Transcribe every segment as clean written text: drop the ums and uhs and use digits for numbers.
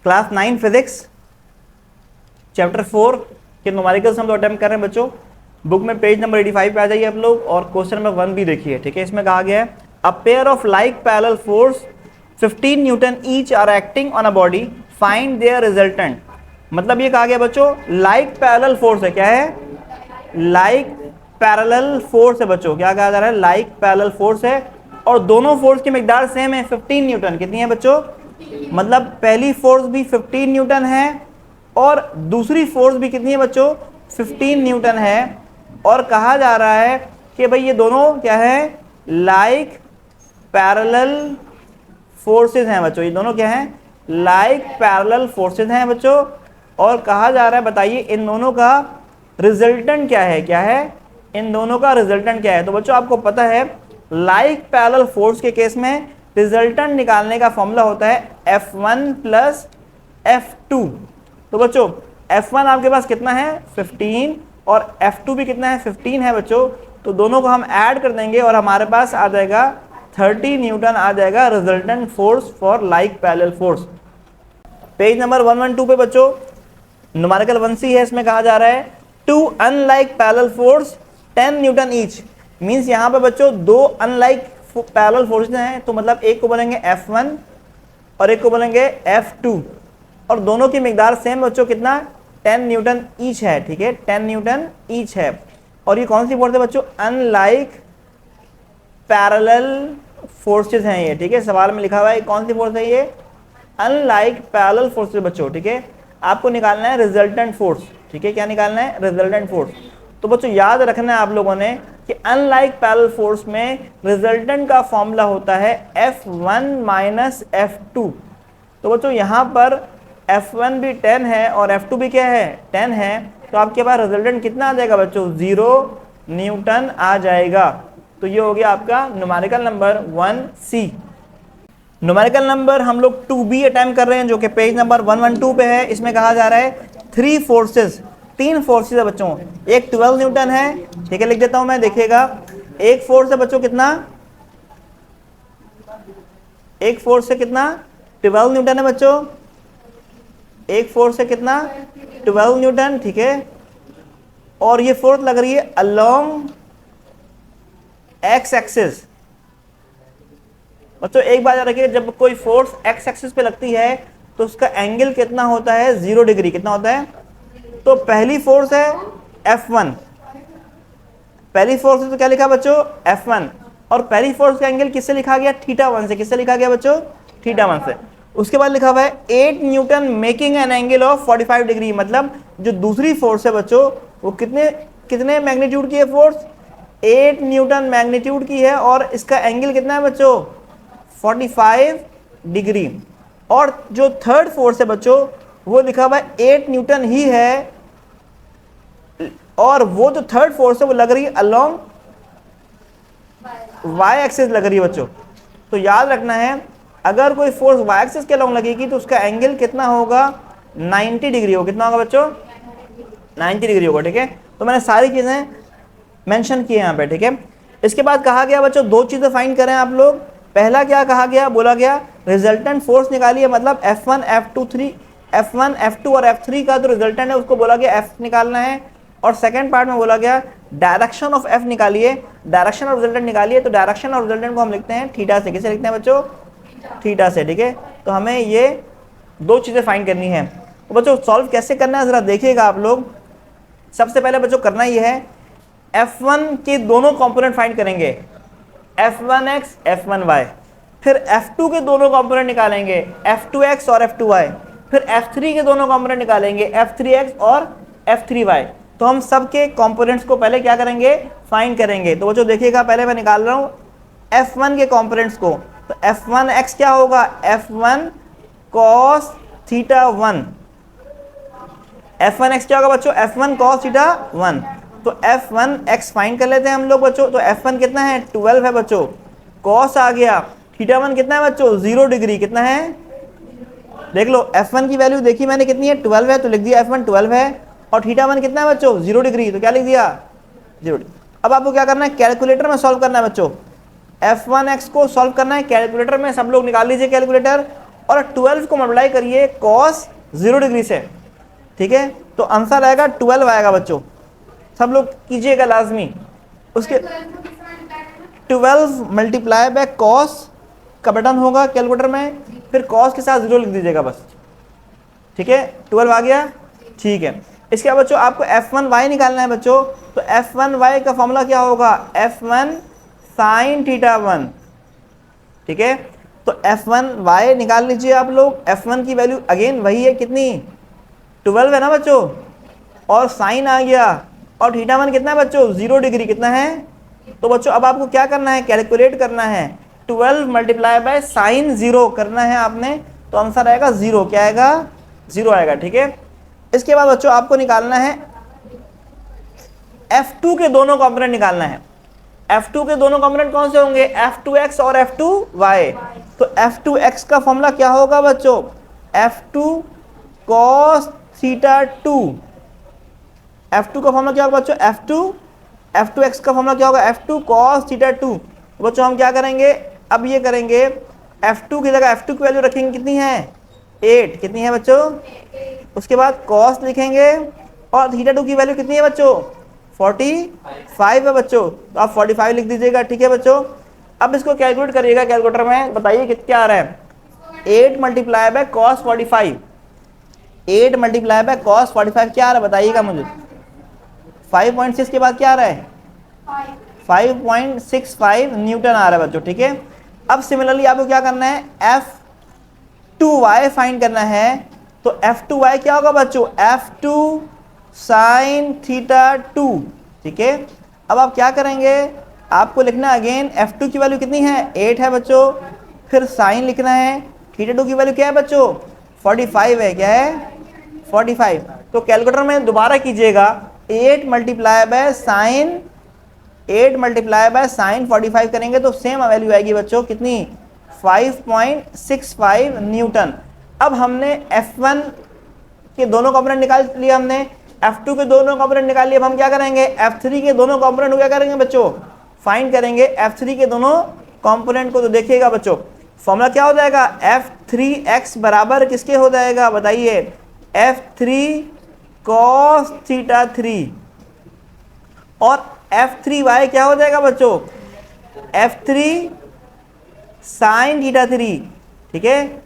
Class 9 physics chapter 4 के numericals हम लोग अटेम्प्ट कर रहे हैं बच्चों। बुक में पेज नंबर 85 पे आ जाइए आप लोग और क्वेश्चन नंबर 1 भी देखिए, ठीक है। इसमें कहा गया है a pair of like parallel force 15 newton each are acting on a body, find their resultant. मतलब ये कहा गया बच्चों लाइक पैरेलल फोर्स है। क्या है? लाइक पैरेलल फोर्स है बच्चों। क्या कहा जा रहा है? लाइक पैरेलल फोर्स है और दोनों फोर्स की मिकदार सेम है 15 न्यूटन। कितनी है बच्चों? मतलब पहली फोर्स भी 15 न्यूटन है और दूसरी फोर्स भी कितनी है बच्चों? 15 न्यूटन है। और कहा जा रहा है कि भाई ये दोनों क्या है? लाइक पैरेलल फोर्सेस हैं बच्चों। ये दोनों क्या हैं? लाइक पैरेलल फोर्सेस हैं बच्चों। और कहा जा रहा है बताइए इन दोनों का रिजल्टेंट क्या है? क्या है इन दोनों का रिजल्टेंट क्या है? तो बच्चों आपको पता है लाइक पैरेलल फोर्स के केस में रिजल्टेंट निकालने का फॉर्मूला होता है F1 प्लस F2। तो बच्चों F1 आपके पास कितना है? 15 और F2 भी कितना है? 15 है बच्चों। तो दोनों को हम ऐड कर देंगे और हमारे पास आ जाएगा 30 न्यूटन आ जाएगा resultant force for like parallel force. Page number 112 पे बच्चों न्यूमेरिकल 1C है। इसमें कहा जा रहा है to unlike parallel force 10 newton each. Means यहाँ पे बच्चों दो अनलाइक पैरेलल फोर्सेस हैं, तो मतलब एक को बोलेंगे F1 और एक को बोलेंगे F2 और दोनों की मिकदार सेम बच्चों कितना? 10 न्यूटन ईच है, ठीक है। 10 न्यूटन ईच है। और ये कौन सी फोर्स है बच्चों? अनलाइक पैरेलल फोर्सेस हैं ये, ठीक है। सवाल में लिखा हुआ है कौन सी फोर्स है ये? अनलाइक पैरेलल फोर्सेस बच्चों, ठीक है। आपको निकालना है रिजल्टेंट फोर्स, ठीक है। क्या निकालना है? Resultant force. तो बच्चों याद रखना है आप लोगों ने कि अनलाइक पैरेलल फोर्स में रिजल्टेंट का फॉर्मूला होता है F1 माइनस F2। तो बच्चों यहाँ पर F1 भी 10 है और F2 भी क्या है? 10 है। तो आपके पास रिजल्टेंट कितना आ जाएगा बच्चों? 0 न्यूटन आ जाएगा। तो ये हो गया आपका numerical number 1C। Numerical number हम लोग 2B अटेम्प्ट कर रहे हैं जो कि पेज नंबर 112 पे है। इसमें कहा जा रहा है 3 फोर्सेस, 3 फोर्सेस है बच्चों। एक 12 न्यूटन है, ठीक है, लिख देता हूं मैं, देखिएगा। एक फोर्स है बच्चों कितना? एक फोर्स है कितना? 12 न्यूटन है बच्चों। एक फोर्स है कितना? 12 न्यूटन, ठीक है। और ये फोर्स लग रही है अलोंग एक्स एक्सिस। बच्चों एक बात याद रखिए, जब कोई फोर्स एक्स एक्सिस पे लगती है तो उसका एंगल कितना होता है? 0 डिग्री। कितना होता है? तो पहली फोर्स है F1, पहली फोर्स है तो क्या लिखा बच्चों? F1। और पहली फोर्स का एंगल किससे लिखा गया? θ1 से। किससे लिखा गया बच्चों? θ1 से। उसके बाद लिखा हुआ है 8 Newton making an angle of 45 degree. मतलब जो दूसरी फोर्स है बच्चों वो कितने कितने मैग्नीट्यूड की है फोर्स? 8 न्यूटन मैग्नीट्यूड की है और इसका एंगल कितना है बच्चों? 45 डिग्री। और जो थर्ड फोर्स है बच्चों वो लिखा हुआ है 8 न्यूटन ही है और वो जो थर्ड फोर्स है वो लग रही है अलोंग वाई एक्सिस लग रही है बच्चों। तो याद रखना है अगर कोई फोर्स वाई एक्सिस के अलोंग लगेगी तो उसका एंगल कितना होगा? 90 डिग्री होगा। कितना होगा बच्चों? 90 डिग्री होगा, ठीक है। तो मैंने सारी चीजें मेंशन की है यहाँ पे, ठीक है। इसके बाद कहा गया बच्चों दो चीजें फाइंड करें आप लोग। पहला क्या कहा गया? बोला गया रिजल्टेंट फोर्स निकालिए। मतलब F1 F2 और F3 का जो रिजल्टेंट है उसको बोला गया F निकालना है। और सेकंड पार्ट में बोला गया डायरेक्शन ऑफ F निकालिए, डायरेक्शन ऑफ रिजल्टेंट निकालिए। तो डायरेक्शन ऑफ रिजल्टेंट को हम लिखते हैं थीटा से। किसे लिखते हैं बच्चों? थीटा से, ठीक है। तो हमें ये दो चीजें फाइंड करनी है। तो बच्चों सॉल्व कैसे करना है जरा देखिएगा आप लोग। सबसे पहले बच्चों करना ये है F1 के दोनों कंपोनेंट फाइंड करेंगे, F1x F1y। फिर F2 के दोनों कंपोनेंट निकालेंगे, F2x और F2y। फिर F3 के दोनों कंपोनेंट निकालेंगे, F3x और F3y। तो हम सबके कंपोनेंट्स को पहले क्या करेंगे? फाइंड करेंगे। तो बच्चों देखिएगा पहले मैं निकाल रहा हूँ F1 के कंपोनेंट्स को। तो F1x क्या होगा? F1 cos θ1। F1x क्या होगा बच्चों? F1 cos θ1। तो F1x फाइंड कर लेते हैं हम लोग बच्चों। तो F1 कितना है? 12 है बच्चों। cos आ गया। θ1 कितना है बच्चों? 0 डिग्री। कितना है? देख लो F1 की वैल्यू देखी मैंने कितनी है? 12 है। तो लिख दिया F1 12 है। और θ1 कितना है बच्चों? 0 डिग्री। तो क्या लिख दिया? 0 डिग्री। अब आपको क्या करना है? कैलकुलेटर में सॉल्व करना है बच्चों। F1x को सॉल्व करना है कैलकुलेटर में। सब लोग निकाल लीजिए कैलकुलेटर। और 12 को मल्टीप्लाई करिए cos 0 डिग्री से, ठीक है, तो आंसर आएगा 12 आएगा बच्चों, सब लोग कीजिएगा लाजमी। उसके 12 मल्टीप्लाई बाय cos का बटन होगा कैलकुलेटर में, फिर cos के साथ 0 लिख दीजिएगा बस, ठीक है, 12 आ गया, ठीक है। इसके बाद बच्चों आपको f1y निकालना है बच्चों, तो f1y का फॉर्मूला क्या होगा, f1 sin θ1, ठीक है, तो f1y निकाल लीजिए आप लोग। f1 की वैल्यू अगेन वही है, कितनी, 12 है ना बच्चों, और साइन आ गया, और θ1 कितना है बच्चों, 0 डिग्री, कितना है, तो बच्चों अब आपको क्या करना है, कैलकुलेट करना है, 12 मल्टीप्लाई बाय साइन 0 करना है आपने, तो आंसर आएगा 0, क्या आएगा, 0 आएगा, ठीक है। इसके बाद बच्चों आपको निकालना है f2 के दोनों कंपोनेंट निकालना है। f2 के दोनों कंपोनेंट कौन से होंगे, f2x और f2y। तो f2x का फॉर्मूला क्या होगा बच्चों, f2 cos θ2, f2 का फॉर्मूला क्या होगा बच्चों, f2x का फॉर्मूला क्या होगा, f2 cos θ2। बच्चों हम क्या करेंगे, अब ये करेंगे, f2 की जगह f2 की वैल्यू रखेंगे, कितनी है, 8, कितनी है बच्चों, उसके बाद cos लिखेंगे, और θ2 की वैल्यू कितनी है बच्चों, 45 है बच्चों, तो आप 45 लिख दीजिएगा, ठीक है बच्चों। अब इसको कैलकुलेट करिएगा कैलकुलेटर में, बताइए कितना आ रहा है, 8 multiply by cos 45, 8 multiply by cos 45 क्या आ रहा है बताइएगा मुझे, 5.6 के बाद क्या आ रहा है, 5.65 न्यूटन आ रहा है बच्चों, ठीक है। अब सिमिलरली आपको क्या करना है, f2y फाइंड करना है, तो f2y क्या होगा बच्चों, f2 sin θ2, ठीक है। अब आप क्या करेंगे, आपको लिखना है अगेन, f2 की वैल्यू कितनी है, 8 है बच्चों, फिर साइन लिखना है, θ2 की वैल्यू क्या है बच्चों, 45 है, क्या है, 45। तो कैलकुलेटर में दोबारा कीजिएगा, 8 मल्टीप्लाई बाय साइन 45 करेंगे तो सेम वैल्यू आएगी बच्चों, कितनी, 5.65 न्यूटन। अब हमने f1 के दोनों कंपोनेंट निकाल लिए, हमने f2 के दोनों कंपोनेंट निकाल लिए, अब हम क्या करेंगे, f3 के दोनों कंपोनेंट को क्या करेंगे बच्चों, फाइंड करेंगे f3 के दोनों कंपोनेंट को। तो देखिएगा बच्चों फॉर्मूला क्या हो जाएगा, f3x बराबर किसके हो जाएगा बताइए, f3 cos θ3, और f3y क्या हो जाएगा बच्चों, f3 sin θ3, ठीक है।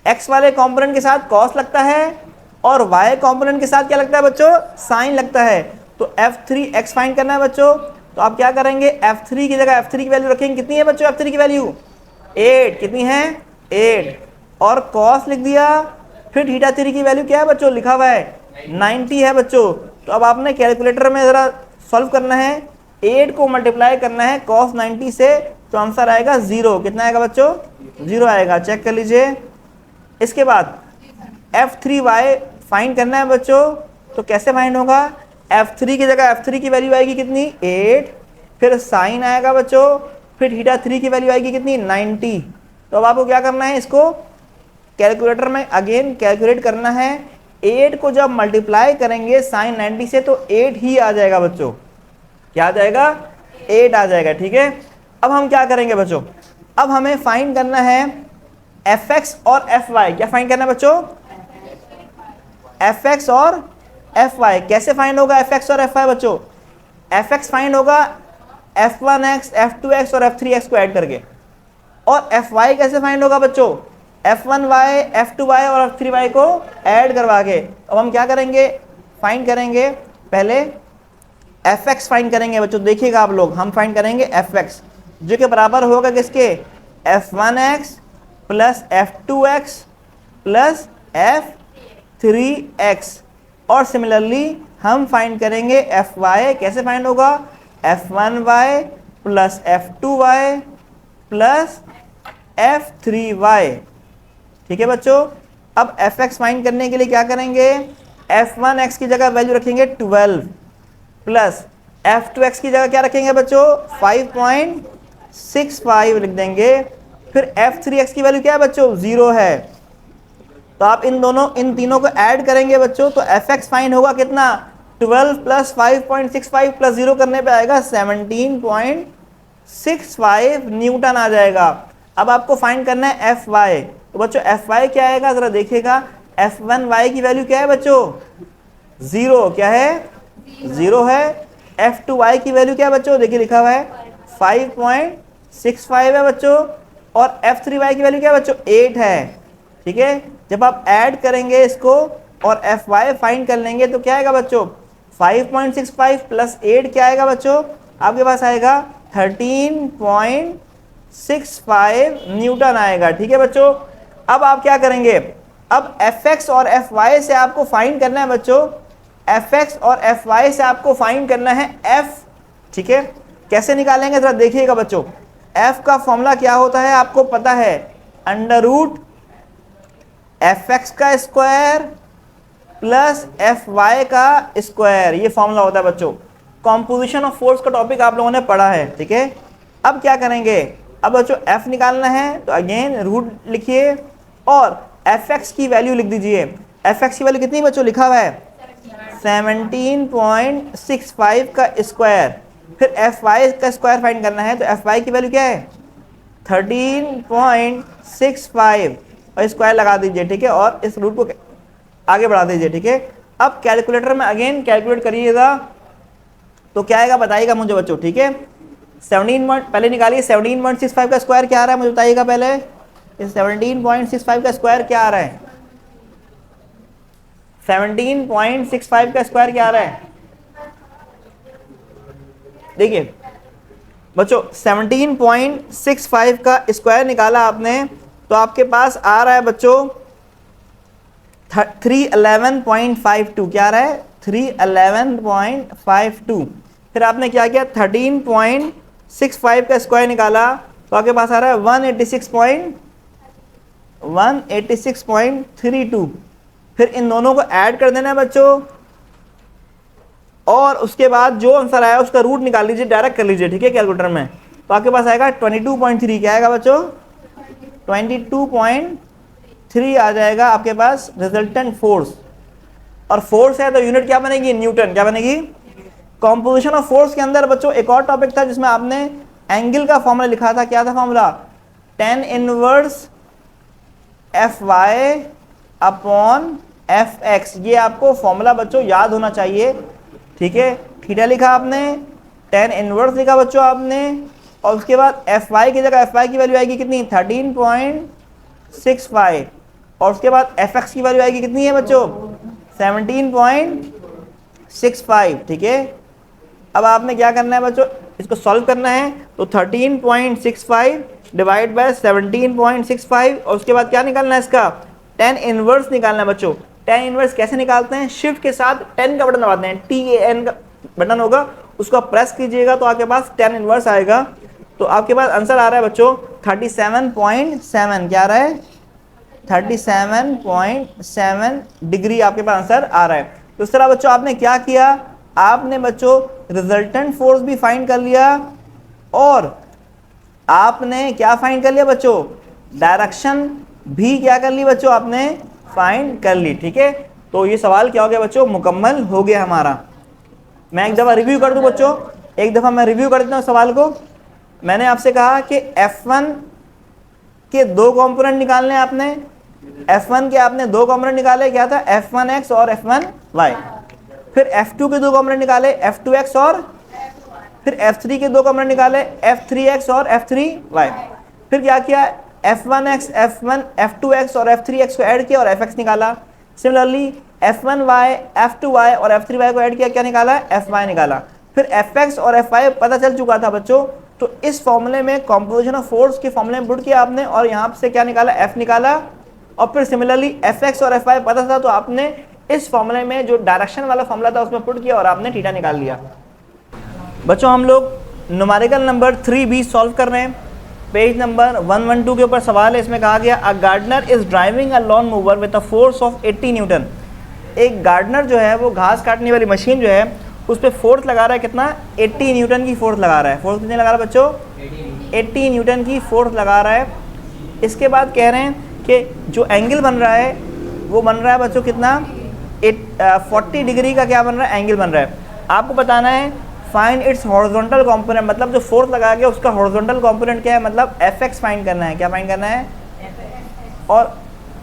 x वाले कंपोनेंट के साथ cos लगता है, और y कंपोनेंट के साथ क्या लगता है बच्चों, sin लगता है। तो f3x फाइंड करना है बच्चों, तो आप क्या करेंगे, f3 की जगह f3 की वैल्यू रखेंगे, कितनी है बच्चों f3 की वैल्यू, 8, कितनी है, 8, और cos लिख दिया, फिर θ3 की वैल्यू क्या है बच्चों, लिखा हुआ है 90 है बच्चों। तो अब आपने कैलकुलेटर में ज़रा सॉल्व करना है, 8 को मल्टीप्लाई करना है cos 90 से, तो आंसर आएगा 0, कितना आएगा बच्चों, 0 आएगा, चेक कर लीजिए। इसके बाद f3y फाइंड करना है बच्चों, तो कैसे फाइंड होगा, f3 की जगह f3 की वैल्यू आएगी कितनी, 8, फिर साइन आएगा बच्चों, फिर θ3 की वैल्यू आएगी कितनी, 90। तो अब आपको क्या करना है, इसको कैलकुलेटर में अगेन कैलकुलेट करना है, 8 को जब मल्टीप्लाई करेंगे साइन 90 से तो 8 ही आ जाएगा बच्चों, क्या आ जाएगा, 8 आ जाएगा, ठीक है। अब हम क्या करेंगे बच्चों, अब हमें फाइंड करना है fx और fy, क्या फाइंड करना है बच्चों, fx और fy। कैसे फाइंड होगा fx और fy बच्चों, fx फाइंड होगा f1x, f2x और f3x को ऐड करके, और fy कैसे फाइंड होगा बच्चों, f1y, f2y और f3y को ऐड करवा के। अब हम क्या करेंगे, फाइंड करेंगे, पहले fx फाइंड करेंगे बच्चों, देखिएगा आप लोग, हम फाइंड करेंगे fx जो कि बराबर होगा किसके, f1x plus f2x plus f3x, और सिमिलरली हम फाइंड करेंगे fy, कैसे फाइंड होगा, f1y plus f2y plus f3y, ठीक है बच्चों। अब fx फाइंड करने के लिए क्या करेंगे, f1x की जगह वैल्यू रखेंगे 12, प्लस f2x की जगह क्या रखेंगे बच्चों, 5.65 लिख देंगे, फिर f3x की वैल्यू क्या है बच्चों, 0 है। तो आप इन तीनों को ऐड करेंगे बच्चों, तो fx फाइंड होगा कितना, 12 प्लस 5.65 प्लस 0 करने पे आएगा 17.65 न्यूटन आ जाएगा। अब आपको फाइंड करना है एफ वाई। तो बच्चों एफ वाई क्या आएगा जरा देखिएगा, एफ वन वाई की वैल्यू क्या है बच्चों, 0, क्या है 0 है। एफ टू वाई की वैल्यू क्या है बच्चों, देखिए लिखा हुआ है 5.65 है बच्चों। और एफ थ्री वाई की वैल्यू क्या है बच्चों, 8 है। ठीक है, जब आप ऐड करेंगे इसको और एफ वाई फाइंड कर लेंगे तो क्या आएगा बच्चों, 5.65 प्लस 8 क्या आएगा बच्चों, आपके पास आएगा 13.65 न्यूटन आएगा। ठीक है बच्चों, अब आप क्या करेंगे, अब एफ एक्स और एफ वाई से आपको फाइंड करना है बच्चों, एफ एक्स और एफ वाई से आपको फाइंड करना है एफ। ठीक है, कैसे निकालेंगे जरा देखिएगा बच्चों, एफ का फॉर्मूला क्या होता है आपको पता है, अंडर रूट एफ एक्स का स्क्वायर प्लस एफ वाई का स्क्वायर, ये फॉर्मूला होता है बच्चों। कॉम्पोजिशन ऑफ फोर्स का टॉपिक आप लोगों ने पढ़ा है। ठीक है, अब क्या करेंगे, अब बच्चों एफ निकालना है तो अगेन रूट लिखिए और एफ एक्स की वैल्यू लिख दीजिए। एफ एक्स की वैल्यू कितनी बच्चों, लिखा हुआ है 17.65 का स्क्वायर। फिर एफ वाई का स्क्वायर फाइंड करना है तो एफ वाई की वैल्यू क्या है 13.65 और स्क्वायर लगा दीजिए। ठीक है, और इस रूट को आगे बढ़ा दीजिए। ठीक है, अब कैलकुलेटर में अगेन कैलकुलेट करिएगा तो क्या आएगा बताइएगा मुझे बच्चों। ठीक है, 17 पहले निकालिए, 17.65 का स्क्वायर क्या आ रहा है मुझे बताइएगा पहले, 17.65 का स्क्वायर क्या आ रहा है, 17.65 का स्क्वायर क्या आ रहा है, देखिए बच्चों 17.65 का स्क्वायर निकाला आपने तो आपके पास आ रहा है बच्चों 311.52, क्या आ रहा है 311.52। फिर आपने क्या किया 13.65 का स्क्वायर निकाला तो आपके पास आ रहा है 186.32। फिर इन दोनों को ऐड कर देना है बच्चों और उसके बाद जो आंसर आया उसका रूट निकाल लीजिए, डायरेक्ट कर लीजिए। ठीक है, कैलकुलेटर में तो आपके पास आएगा 22.3, क्या आएगा बच्चों 22.3 आ जाएगा आपके पास रिजल्टेंट फोर्स। और फोर्स है तो यूनिट क्या बनेगी, न्यूटन, क्या बनेगी। कॉम्पोजिशन ऑफ फोर्स के अंदर बच्चों एक और टॉपिक था जिसमें आपने एंगल का फॉर्मूला लिखा था, क्या था formula, tan inverse F Y upon F X. ये आपको फॉर्मूला बच्चों याद होना चाहिए। ठीक है, थीटा लिखा आपने, tan इनवर्स लिखा बच्चों आपने, और उसके बाद एफ वाई की जगह एफ वाई की वैल्यू आएगी कितनी 13.65 और उसके बाद एफ एक्स की वैल्यू आएगी कितनी है बच्चों 17.65। ठीक है, अब आपने क्या करना है बच्चों, इसको सॉल्व करना है तो 13.65 डिवाइड बाय 17.65 और उसके बाद क्या निकालना है इसका tan इनवर्स निकालना है बच्चों। tan इनवर्स कैसे निकालते हैं, शिफ्ट के साथ 10 का बटन दबाते हैं, TAN का बटन होगा उसको प्रेस कीजिएगा तो आपके पास tan इनवर्स आएगा। तो आपके पास आंसर आ रहा है बच्चों 37.7, क्या आ रहा है 37.7 डिग्री आपके पास आंसर आ रहा है। तो इस तरह बच्चों आपने क्या किया, आपने बच्चों रिजल्टेंट फोर्स भी फाइंड कर लिया और आपने क्या फाइंड कर लिया बच्चों, डायरेक्शन भी क्या कर ली बच्चों, आपने फाइंड कर ली। ठीक है, तो ये सवाल क्या हो गया बच्चों, मुकम्मल हो गया हमारा। मैं एक दफ़ा रिव्यू कर दूं बच्चों, एक दफ़ा मैं रिव्यू कर देता हूँ सवाल को। मैंने आपसे कहा कि F1 के दो कंपोनेंट निकालने आपने, F1 के आपने दो कंपोनेंट निकाले, क्या था F1x और F1y। फिर F2 के दो कंपोनेंट निकाले, F2x और फिर F3 के दो कंपोनेंट निकाले, F3x और F3y। फिर क्या किया F1x, F2x और F3x को ऐड किया और Fx निकाला। सिमिलरली F1y, F2y और F3y को ऐड किया, क्या निकाला Fy निकाला। फिर Fx और Fy पता चल चुका था बच्चों, तो इस फॉर्मूले में कॉम्पोजिशन ऑफ फोर्स के फॉर्मूले में पुट किया आपने और यहाँ से क्या निकाला F निकाला। और फिर सिमिलरली Fx और Fy पता था तो आपने इस फॉर्मूले में जो डायरेक्शन वाला फॉर्मूला था उसमें पुट किया और आपने थीटा निकाल लिया। बच्चों हम लोग न्यूमेरिकल नंबर 3B सॉल्व कर रहे हैं। पेज नंबर 112 के ऊपर सवाल है, इसमें कहा गया a gardener is driving a lawn mower with a force of 80 newton. एक गार्डनर जो है वो घास काटने वाली मशीन जो है उस पर फोर्स लगा रहा है, कितना 80 न्यूटन की फोर्स लगा रहा है। फोर्स कितने लगा रहा है बच्चों 80 न्यूटन की फोर्स लगा रहा है। इसके बाद कह रहे हैं कि जो एंगल बन रहा है वो बन रहा है बच्चों कितना 40 डिग्री का क्या बन रहा है, एंगल बन रहा है। आपको बताना है फाइंड इट्स हॉरिजॉन्टल कंपोनेंट, मतलब जो फोर्स लगाया गया उसका हॉरिजॉन्टल कंपोनेंट क्या है, मतलब Fx फाइंड करना है। क्या फाइंड करना है? और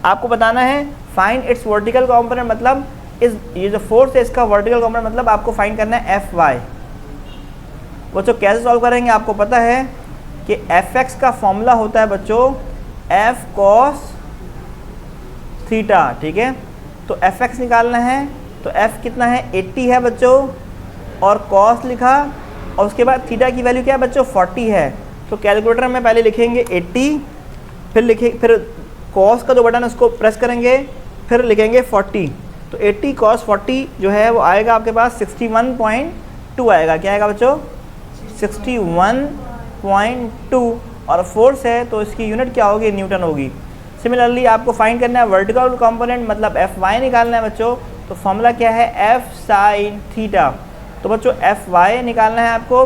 आपको बताना है फाइंड इट्स वर्टिकल कंपोनेंट, मतलब ये जो फोर्स है इसका वर्टिकल कंपोनेंट मतलब आपको फाइंड करना है Fy। बच्चों कैसे सॉल्व करेंगे? आपको पता है कि Fx का फॉर्मूला होता है बच्चों F cos थीटा, ठीक है। तो Fx निकालना है, तो F कितना है 80 है बच्चों, और cos लिखा, और उसके बाद थीटा की वैल्यू क्या है बच्चों 40 है। तो कैलकुलेटर में पहले लिखेंगे 80, फिर cos का जो बटन है उसको प्रेस करेंगे, फिर लिखेंगे 40। तो 80 cos 40 जो है वो आएगा आपके पास 61.2 आएगा। क्या आएगा बच्चों? 61.2। और फोर्स है तो इसकी यूनिट क्या होगी? न्यूटन होगी। सिमिलरली आपको फाइंड करना है वर्टिकल कंपोनेंट मतलब Fy निकालना है बच्चों। तो फॉर्मूला क्या है? F sin theta. तो बच्चों Fy निकालना है आपको।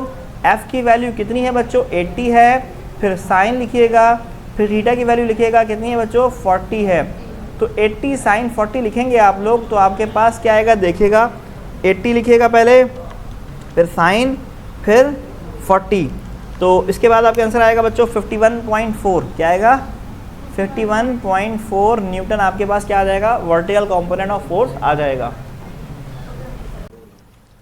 F की वैल्यू कितनी है बच्चों? 80 है, फिर साइन लिखिएगा, फिर थीटा की वैल्यू लिखिएगा कितनी है बच्चों? 40 है। तो 80 sin 40 लिखेंगे आप लोग तो आपके पास क्या आएगा देखिएगा, 80 लिखिएगा पहले, फिर साइन, फिर 40। तो इसके बाद आपका आंसर आएगा बच्चों 51.4। क्या आएगा? 51.4 न्यूटन आपके पास क्या आ जाएगा? वर्टिकल कंपोनेंट ऑफ फोर्स आ जाएगा।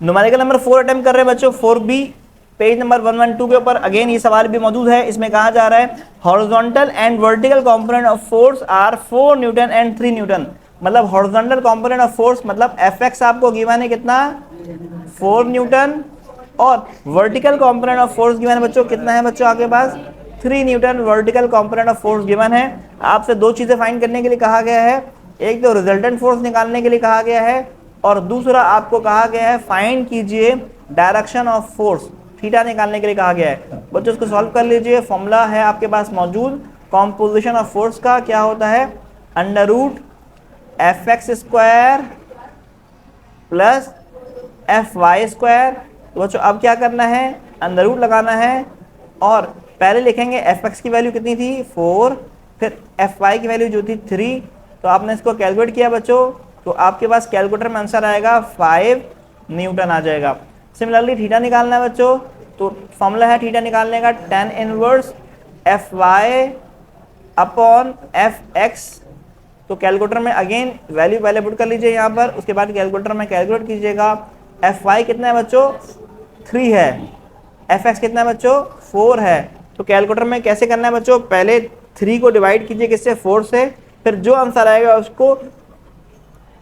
न्यूमेरिकल नंबर 4 अटेम्प्ट कर रहे हैं बच्चों, 4B पेज नंबर 112 के ऊपर। अगेन ये सवाल भी मौजूद है। इसमें कहा जा रहा है horizontal and vertical component of force are 4 newton and 3 newton. मतलब हॉरिजॉन्टल कंपोनेंट ऑफ फोर्स मतलब Fx आपको गिवन है कितना? 4 न्यूटन, और vertical component of force given है बच्चों कितना है बच्चों आपके पास? 3 newton vertical component of force given है। आपसे दो चीज़ें फाइंड करने के लिए कहा गया है, एक तो रिजल्टेंट फोर्स निकालने के लिए कहा गया है, और दूसरा आपको कहा गया है फाइंड कीजिए डायरेक्शन ऑफ फोर्स, थीटा निकालने के लिए कहा गया है। बच्चों इसको सॉल्व कर लीजिए। फॉर्मूला है आपके पास मौजूद कॉम्पोजिशन ऑफ फोर्स का, क्या होता है? Under root Fx square plus Fy square. तो बच्चों अब क्या करना है? अंडर रूट लगाना है, और पहले लिखेंगे Fx की वैल्यू कितनी थी? 4, फिर Fy की वैल्यू जो थी 3। तो आपने इसको कैलकुलेट किया बच्चों, तो आपके पास कैलकुलेटर में आंसर आएगा 5 न्यूटन आ जाएगा। सिमिलरली थीटा निकालना है बच्चों, तो फॉर्मूला है थीटा निकालने का tan inverse Fy upon Fx। तो कैलकुलेटर में अगेन वैल्यू पहले पुट कर लीजिए यहाँ पर, उसके बाद कैलकुलेटर में कैलकुलेट कीजिएगा। Fy कितना है बच्चों? 3 है। Fx कितना है बच्चों? 4 है। तो कैलकुलेटर में कैसे करना है बच्चों? पहले 3 को डिवाइड कीजिए किससे? 4 से, फिर जो आंसर आएगा उसको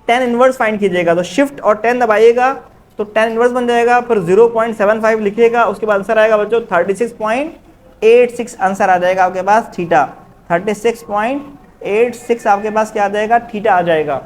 tan इनवर्स फाइंड कीजिएगा। तो शिफ्ट और 10 दबाइएगा तो tan इनवर्स बन जाएगा, फिर 0.75 लिखिएगा, उसके बाद आंसर आएगा बच्चों 36.86 आंसर आ जाएगा आपके पास थीटा। 36.86 आपके पास क्या आ जाएगा? थीटा आ जाएगा।